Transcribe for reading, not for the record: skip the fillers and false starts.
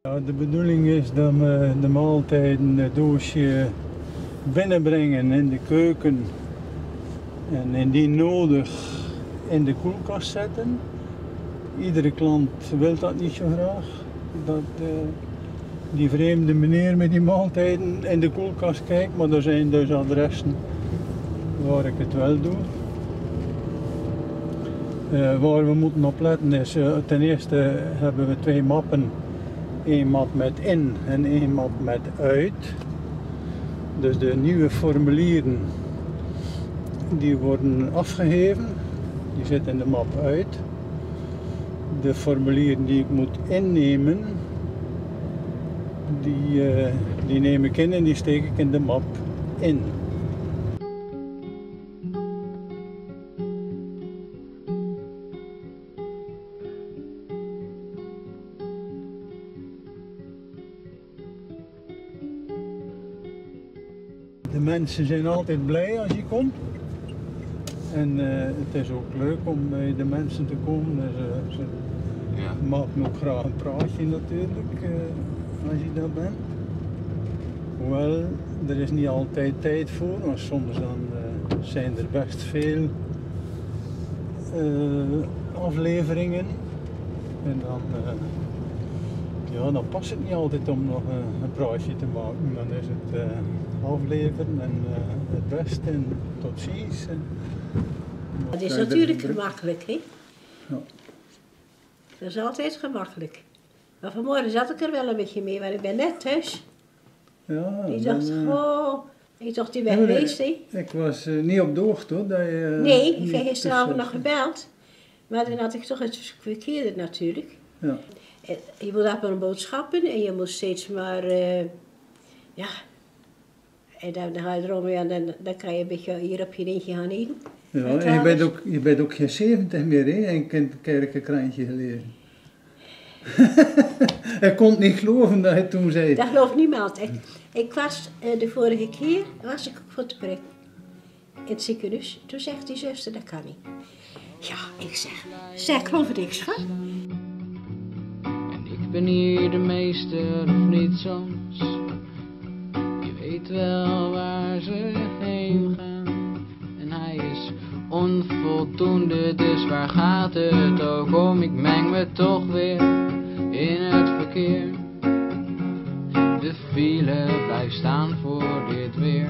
Ja, de bedoeling is dat we de maaltijden, het doosje binnenbrengen in de keuken en indien nodig in de koelkast zetten. Iedere klant wil dat niet zo graag, dat die vreemde meneer met die maaltijden in de koelkast kijkt, maar er zijn dus adressen waar ik het wel doe. Waar we moeten op letten is, ten eerste hebben we 2 mappen. 1 map met in en 1 map met uit. Dus de nieuwe formulieren die worden afgegeven, die zitten in de map uit. De formulieren die ik moet innemen, die neem ik in en die steek ik in de map in. De mensen zijn altijd blij als je komt. En het is ook leuk om bij de mensen te komen. Ze maken ook graag een praatje natuurlijk, als je daar bent. Hoewel, er is niet altijd tijd voor, maar soms dan zijn er best veel afleveringen. En dan past het niet altijd om nog een praatje te maken. Dan is het afleveren en het beste en tot ziens. Het is natuurlijk gemakkelijk, hè? Ja. Dat is altijd gemakkelijk. Maar vanmorgen zat ik er wel een beetje mee, want ik ben net thuis. Ja, Ik dacht, ik dacht die weg geweest, hè? Ik was niet op de hoogte hoor. Dat je, nee, ik heb gisteravond nog gebeld. Maar dan had ik toch het verkeerde natuurlijk. Ja. Je moet maar boodschappen en je moet steeds maar, ja. En dan ga je erom en dan kan je een beetje hier op je eentje gaan eten. Ja, en je bent ook geen 70 meer, hè? En je kunt een kerkenkrantje gelezen. Ik kon het niet geloven dat je toen zei. Dat gelooft niemand. Ik was de vorige keer was ik voor te prikken in het ziekenhuis. Toen zegt die zuster, dat kan niet. Ja, ik zeg, geloof het niks, schat. En ik ben hier de meester of niet soms. Je weet wel waar ze heen gaan. En hij is onvoldoende, dus waar gaat het ook om? Ik meng me toch weer in het verkeer. De file blijft staan voor dit weer.